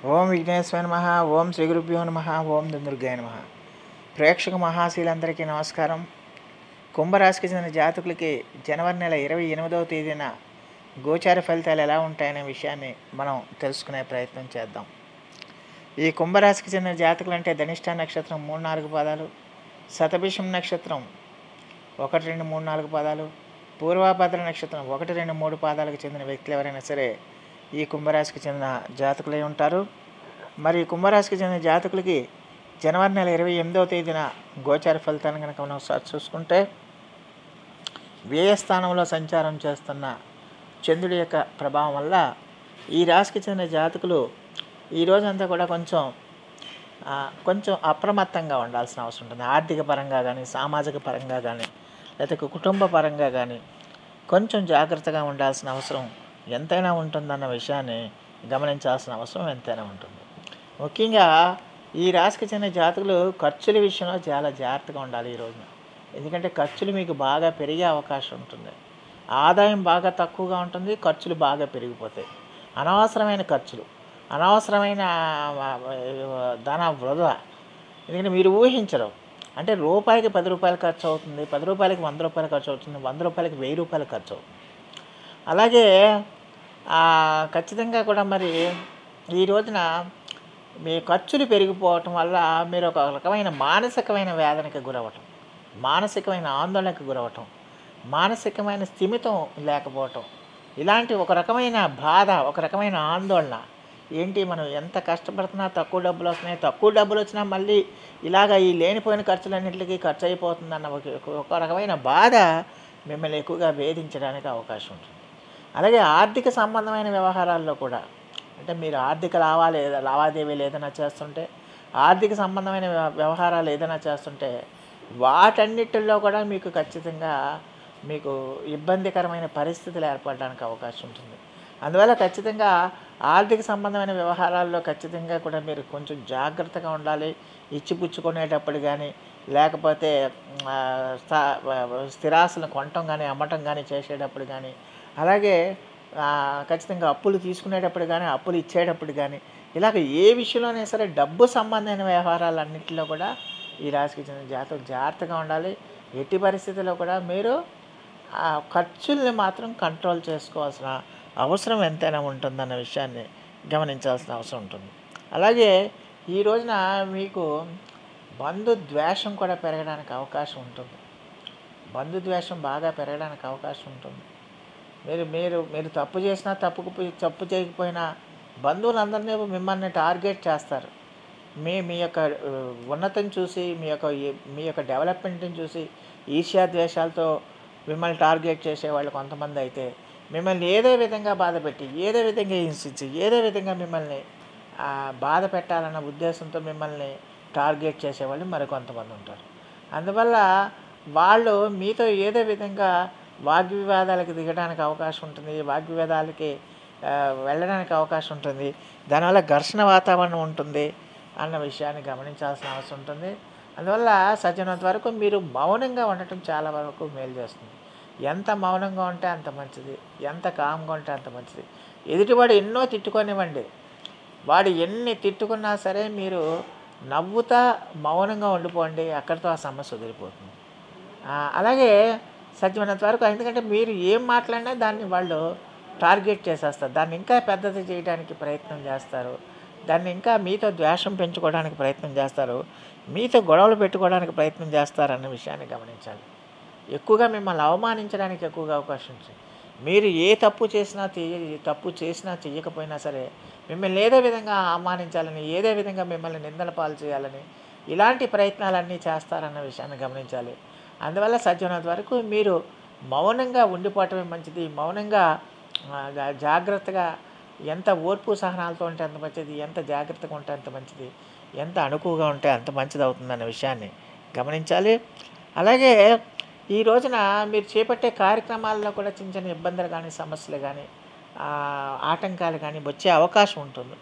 ఓం విఘ్నేశ్వర నమః. ఓం శ్రీ గురుభ్యో నమః. ఓం దుర్గాయ నమః. ప్రేక్షక మహాశీలందరికీ నమస్కారం. కుంభరాశికి చెందిన జాతకులకి జనవరి నెల 28వ తేదీన గోచార ఫలితాలు ఎలా ఉంటాయనే విషయాన్ని మనం తెలుసుకునే ప్రయత్నం చేద్దాం. ఈ కుంభరాశికి చెందిన జాతకులు అంటే ధనిష్ట నక్షత్రం 3-4 పాదాలు, శతభిషం నక్షత్రం 1-2-3-4 పాదాలు, పూర్వభద్ర నక్షత్రం 1-2-3 పాదాలకు చెందిన వ్యక్తులు ఎవరైనా సరే ఈ కుంభరాశికి చెందిన జాతకులై ఉంటారు. మరి కుంభరాశికి చెందిన జాతకులకి జనవరి నెల 28వ తేదీన గోచార ఫలితాలను కనుక మనం ఒకసారి చూసుకుంటే, వ్యయస్థానంలో సంచారం చేస్తున్న చంద్రుడి యొక్క ప్రభావం వల్ల ఈ రాశికి చెందిన జాతకులు ఈ రోజంతా కూడా కొంచెం అప్రమత్తంగా ఉండాల్సిన అవసరం ఉంటుంది. ఆర్థిక పరంగా కానీ, సామాజిక పరంగా కానీ, లేకపోతే కుటుంబ పరంగా కానీ కొంచెం జాగ్రత్తగా ఉండాల్సిన అవసరం ఎంతైనా ఉంటుందన్న విషయాన్ని గమనించాల్సిన అవసరం ఎంతైనా ఉంటుంది. ముఖ్యంగా ఈ రాశికి చెందిన జాతకులు ఖర్చుల విషయంలో చాలా జాగ్రత్తగా ఉండాలి ఈ రోజున. ఎందుకంటే ఖర్చులు మీకు బాగా పెరిగే అవకాశం ఉంటుంది. ఆదాయం బాగా తక్కువగా ఉంటుంది, ఖర్చులు బాగా పెరిగిపోతాయి. అనవసరమైన ఖర్చులు, అనవసరమైన ధన వృధా. ఎందుకంటే మీరు ఊహించరు. అంటే రూపాయికి 10 రూపాయలు ఖర్చు అవుతుంది, 10 రూపాయలకి 100 రూపాయలు ఖర్చు అవుతుంది, 100 రూపాయలకి 1000 రూపాయలు ఖర్చు అవుతుంది. అలాగే ఖచ్చితంగా కూడా మరి ఈ రోజున మీ ఖర్చులు పెరిగిపోవటం వల్ల మీరు ఒక రకమైన మానసికమైన వేదనకి గురవటం, మానసికమైన ఆందోళనకు గురవటం, మానసికమైన స్థిమితం లేకపోవటం, ఇలాంటి ఒక రకమైన బాధ, ఒక రకమైన ఆందోళన. ఏంటి మనం ఎంత కష్టపడుతున్నా తక్కువ డబ్బులు వస్తున్నాయి, తక్కువ డబ్బులు వచ్చినా మళ్ళీ ఇలాగ ఈ లేనిపోయిన ఖర్చులన్నింటికి ఖర్చు అయిపోతుందన్న ఒక రకమైన బాధ మిమ్మల్ని ఎక్కువగా వేధించడానికి అవకాశం ఉంటుంది. అలాగే ఆర్థిక సంబంధమైన వ్యవహారాల్లో కూడా, అంటే మీరు ఆర్థిక లావాదేవీలు ఏదైనా చేస్తుంటే, ఆర్థిక సంబంధమైన వ్యవహారాలు ఏదైనా చేస్తుంటే వాటన్నిటిల్లో కూడా మీకు ఖచ్చితంగా ఇబ్బందికరమైన పరిస్థితులు ఏర్పడడానికి అవకాశం ఉంటుంది. అందువల్ల ఖచ్చితంగా ఆర్థిక సంబంధమైన వ్యవహారాల్లో ఖచ్చితంగా కూడా మీరు కొంచెం జాగ్రత్తగా ఉండాలి. ఇచ్చిపుచ్చుకునేటప్పుడు కానీ, లేకపోతే స్థిరాస్తులను కొనటం కానీ, అమ్మటం కానీ చేసేటప్పుడు కానీ, అలాగే ఖచ్చితంగా అప్పులు తీసుకునేటప్పుడు కానీ, అప్పులు ఇచ్చేటప్పుడు కానీ, ఇలాగ ఏ విషయంలోనైనా సరే డబ్బు సంబంధమైన వ్యవహారాలన్నింటిలో కూడా ఈ రాశికి చెందిన జాగ్రత్తగా ఉండాలి. ఎట్టి పరిస్థితుల్లో కూడా మీరు ఖర్చుల్ని మాత్రం కంట్రోల్ చేసుకోవాల్సిన అవసరం ఎంతైనా ఉంటుందన్న విషయాన్ని గమనించాల్సిన అవసరం ఉంటుంది. అలాగే ఈ రోజున మీకు బంధుద్వేషం కూడా పెరగడానికి అవకాశం ఉంటుంది. బంధుద్వేషం బాగా పెరగడానికి అవకాశం ఉంటుంది. మీరు తప్పు చేసినా తప్పు చేయకపోయినా బంధువులందరినీ మిమ్మల్ని టార్గెట్ చేస్తారు. మీ యొక్క ఉన్నతం చూసి, మీ యొక్క డెవలప్మెంట్ని చూసి ఈర్ష్యాద్వేషాలతో మిమ్మల్ని టార్గెట్ చేసేవాళ్ళు కొంతమంది అయితే, మిమ్మల్ని ఏదో విధంగా బాధపెట్టి, ఏదో విధంగా హింసించి, ఏదో విధంగా మిమ్మల్ని బాధ పెట్టాలన్న ఉద్దేశంతో మిమ్మల్ని టార్గెట్ చేసేవాళ్ళు మరికొంతమంది ఉంటారు. అందువల్ల వాళ్ళు మీతో ఏదో విధంగా వాగ్వివాదాలకు దిగడానికి అవకాశం ఉంటుంది, వాగ్వివాదాలకి వెళ్ళడానికి అవకాశం ఉంటుంది. దానివల్ల ఘర్షణ వాతావరణం ఉంటుంది అన్న విషయాన్ని గమనించాల్సిన అవసరం ఉంటుంది. అందువల్ల సాధ్యమైనంత వరకు మీరు మౌనంగా ఉండటం చాలా వరకు మేలు చేస్తుంది. ఎంత మౌనంగా ఉంటే అంత మంచిది, ఎంత కామ్గా ఉంటే అంత మంచిది. ఎదుటివాడు ఎన్నో తిట్టుకొనివ్వండి, వాడు ఎన్ని తిట్టుకున్నా సరే మీరు నవ్వుతా మౌనంగా ఉండిపోండి, అక్కడితో ఆ సమస్య వదిలిపోతుంది. అలాగే సాధ్యమైనంత వరకు, ఎందుకంటే మీరు ఏం మాట్లాడినా దాన్ని వాళ్ళు టార్గెట్ చేసేస్తారు, దాన్ని ఇంకా పెద్దది చేయడానికి ప్రయత్నం చేస్తారు, దాన్ని ఇంకా మీతో ద్వేషం పెంచుకోవడానికి ప్రయత్నం చేస్తారు, మీతో గొడవలు పెట్టుకోవడానికి ప్రయత్నం చేస్తారన్న విషయాన్ని గమనించాలి. ఎక్కువగా మిమ్మల్ని అవమానించడానికి ఎక్కువగా అవకాశం ఉంది. మీరు ఏ తప్పు చేసినా చేయకపోయినా సరే మిమ్మల్ని ఏదో విధంగా అవమానించాలని, ఏదో విధంగా మిమ్మల్ని నిందల పాలు చేయాలని, ఇలాంటి ప్రయత్నాలన్నీ చేస్తారన్న విషయాన్ని గమనించాలి. అందువల్ల సాధ్యమైనంత వరకు మీరు మౌనంగా ఉండిపోవటమే మంచిది. మౌనంగా జాగ్రత్తగా, ఎంత ఓర్పు సహనాలతో ఉంటే అంత మంచిది, ఎంత జాగ్రత్తగా ఉంటే అంత మంచిది, ఎంత అణుకువగా ఉంటే అంత మంచిది అవుతుందన్న విషయాన్ని గమనించాలి. అలాగే ఈ రోజున మీరు చేపట్టే కార్యక్రమాల్లో కూడా చిన్న చిన్న ఇబ్బందులు కానీ, సమస్యలు కానీ, ఆటంకాలు కానీ వచ్చే అవకాశం ఉంటుంది.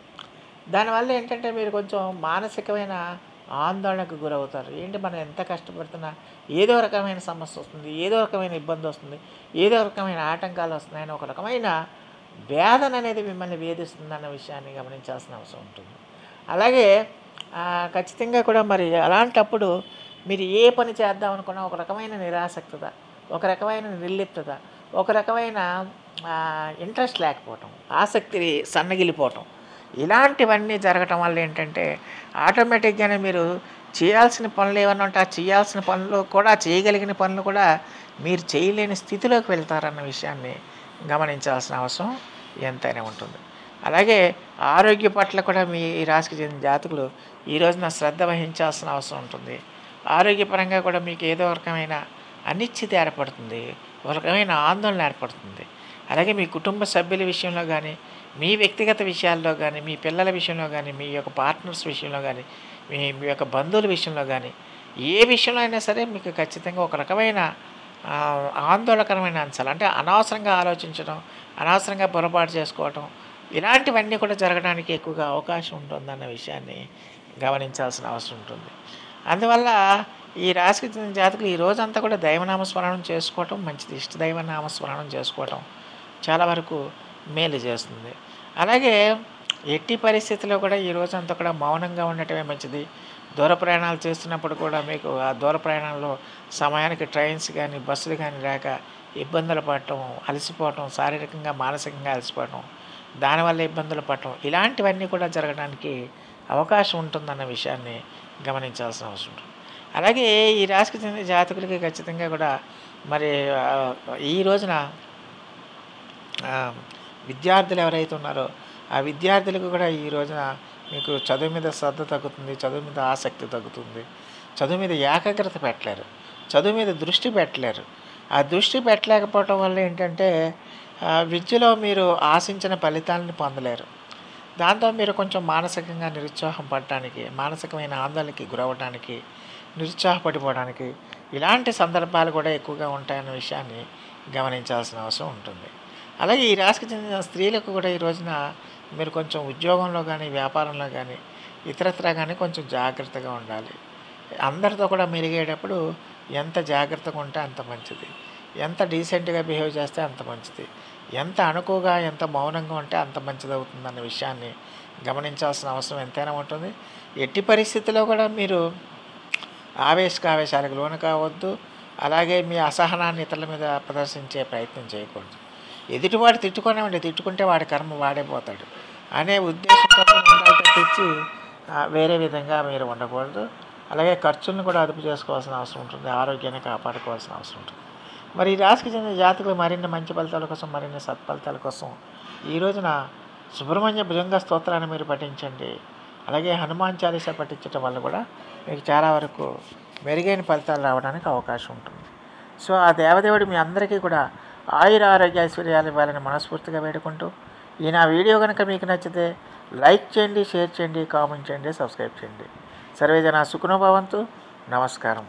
దానివల్ల ఏంటంటే మీరు కొంచెం మానసికమైన ఆందోళనకు గురవుతారు. ఏంటి మనం ఎంత కష్టపడుతున్నా ఏదో రకమైన సమస్య వస్తుంది, ఏదో రకమైన ఇబ్బంది వస్తుంది, ఏదో రకమైన ఆటంకాలు వస్తున్నాయని ఒక రకమైన వేదన అనేది మిమ్మల్ని వేధిస్తుందన్న విషయాన్ని గమనించాల్సిన అవసరం ఉంటుంది. అలాగే ఖచ్చితంగా కూడా మరి అలాంటప్పుడు మీరు ఏ పని చేద్దాం అనుకున్నా ఒక రకమైన నిరాసక్తత, ఒక రకమైన నిర్లిప్తత, ఒక రకమైన ఇంట్రెస్ట్ లేకపోవటం, ఆసక్తి సన్నగిలిపోవటం, ఇలాంటివన్నీ జరగటం వల్ల ఏంటంటే ఆటోమేటిక్గానే మీరు చేయాల్సిన పనులు ఏమన్నా ఉంటే ఆ చేయాల్సిన పనులు కూడా, చేయగలిగిన పనులు కూడా మీరు చేయలేని స్థితిలోకి వెళ్తారన్న విషయాన్ని గమనించాల్సిన అవసరం ఎంతైనా ఉంటుంది. అలాగే ఆరోగ్య పట్ల కూడా మీ రాశికి చెందిన జాతకులు ఈ రోజున శ్రద్ధ వహించాల్సిన అవసరం ఉంటుంది. ఆరోగ్యపరంగా కూడా మీకు ఏదో రకమైన అనిశ్చితి ఏర్పడుతుంది, ఒక రకమైన ఆందోళన ఏర్పడుతుంది. అలాగే మీ కుటుంబ సభ్యుల విషయంలో కానీ, మీ వ్యక్తిగత విషయాల్లో కానీ, మీ పిల్లల విషయంలో కానీ, మీ యొక్క పార్ట్నర్స్ విషయంలో కానీ, మీ యొక్క బంధువుల విషయంలో కానీ, ఏ విషయంలో అయినా సరే మీకు ఖచ్చితంగా ఒక రకమైన ఆందోళనకరమైన అంశాలు, అంటే అనవసరంగా ఆలోచించడం, అనవసరంగా పొరపాటు చేసుకోవటం, ఇలాంటివన్నీ కూడా జరగడానికి ఎక్కువగా అవకాశం ఉంటుందన్న విషయాన్ని గమనించాల్సిన అవసరం ఉంటుంది. అందువల్ల ఈ రాశికి చెందిన జాతకులు ఈ రోజంతా కూడా దైవనామస్మరణం చేసుకోవటం మంచిది. ఇష్టదైవ నామస్మరణం చేసుకోవటం చాలా వరకు మేలు చేస్తుంది. అలాగే ఎట్టి పరిస్థితుల్లో కూడా ఈ రోజంతా కూడా మౌనంగా ఉండటమే మంచిది. దూర ప్రయాణాలు చేస్తున్నప్పుడు కూడా మీకు ఆ దూర ప్రయాణాల్లో సమయానికి ట్రైన్స్ కానీ, బస్సులు కానీ లేక ఇబ్బందులు పడటం, అలసిపోవటం, శారీరకంగా మానసికంగా అలసిపోవటం, దానివల్ల ఇబ్బందులు పడటం, ఇలాంటివన్నీ కూడా జరగడానికి అవకాశం ఉంటుందన్న విషయాన్ని గమనించాల్సిన అవసరం ఉంటుంది. అలాగే ఈ రాశికి చెందిన జాతకులకి ఖచ్చితంగా కూడా మరి ఈ రోజున విద్యార్థులు ఎవరైతే ఉన్నారో ఆ విద్యార్థులకు కూడా ఈ రోజున మీకు చదువు మీద శ్రద్ధ తగ్గుతుంది, చదువు మీద ఆసక్తి తగ్గుతుంది, చదువు మీద ఏకాగ్రత పెట్టలేరు, చదువు మీద దృష్టి పెట్టలేరు. ఆ దృష్టి పెట్టలేకపోవటం వల్ల ఏంటంటే విద్యలో మీరు ఆశించిన ఫలితాలను పొందలేరు. దాంతో మీరు కొంచెం మానసికంగా నిరుత్సాహం పడటానికి, మానసికమైన ఆందోళనకి గురవడానికి, నిరుత్సాహపడిపోవడానికి ఇలాంటి సందర్భాలు కూడా ఎక్కువగా ఉంటాయన్న విషయాన్ని గమనించాల్సిన అవసరం ఉంటుంది. అలాగే ఈ రాశికి చెందిన స్త్రీలకు కూడా ఈ రోజున మీరు కొంచెం ఉద్యోగంలో కానీ, వ్యాపారంలో కానీ, ఇతరత్రా కానీ కొంచెం జాగ్రత్తగా ఉండాలి. అందరితో కూడా మెలిగేటప్పుడు ఎంత జాగ్రత్తగా ఉంటే అంత మంచిది, ఎంత డీసెంట్గా బిహేవ్ చేస్తే అంత మంచిది, ఎంత అణుకుగా, ఎంత మౌనంగా ఉంటే అంత మంచిది అవుతుందన్న విషయాన్ని గమనించాల్సిన అవసరం ఎంతైనా ఉంటుంది. ఎట్టి పరిస్థితుల్లో కూడా మీరు ఆవేశాలకు లోను కావద్దు. అలాగే మీ అసహనాన్ని ఇతరుల మీద ప్రదర్శించే ప్రయత్నం చేయకూడదు. ఎదుటివాడు తిట్టుకునేవాడి, తిట్టుకుంటే వాడి కర్మ వాడే పోతాడు అనే ఉద్దేశంతో ఉండాలి తప్పించి వేరే విధంగా మీరు ఉండకూడదు. అలాగే ఖర్చులను కూడా అదుపు చేసుకోవాల్సిన అవసరం ఉంటుంది, ఆరోగ్యాన్ని కాపాడుకోవాల్సిన అవసరం ఉంటుంది. మరి ఈ రాశికి చెందిన జాతకులు మరిన్ని మంచి ఫలితాల కోసం, మరిన్ని సత్ఫలితాల కోసం ఈ రోజున సుబ్రహ్మణ్య భుజంగ స్తోత్రాన్ని మీరు పఠించండి. అలాగే హనుమాన్ చాలీసా పఠించడం వల్ల కూడా మీకు చాలా వరకు మెరుగైన ఫలితాలు రావడానికి అవకాశం ఉంటుంది. సో ఆ దేవదేవుడు మీ అందరికీ కూడా ఆయుర ఆరోగ్య ఐశ్వర్యాలు ఇవ్వాలని మనస్ఫూర్తిగా వేడుకుంటూ, ఈ నా వీడియో కనుక మీకు నచ్చితే లైక్ చేయండి, షేర్ చేయండి, కామెంట్ చేయండి, సబ్స్క్రైబ్ చేయండి. సర్వేజన సుఖినో భవంతు. నమస్కారం.